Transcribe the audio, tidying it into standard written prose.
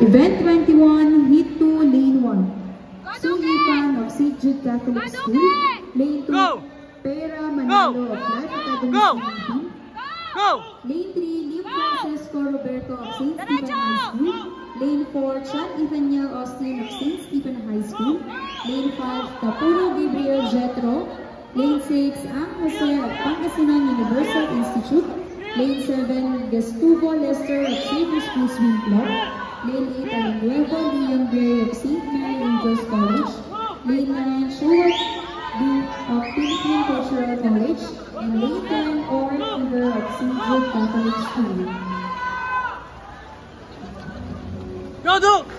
Event 21, Heat 2, Lane 1. Sulipan of St. Jude Catholic School. Lane 2, Pera Manalo of Life Academy School. Lane 3, Liam Francisco Roberto of St. Stephen High School. Lane 4, Chan Nathaniel Austin of St. Stephen High School. Lane 5, Capuro Gabriel Jetro. Lane 6, Ang Jose of Pangasinan Universal Institute. Lane 7, Gestuvo Lester of St. School Swim Club. Lane 8, Alanuevo Leon Gray of St. Mary Angels College. Lane 9, Shuat Du of Philippine Cultural College. And Lane 10, Oren Fever of St. Jude Catholic School. Go, Duke!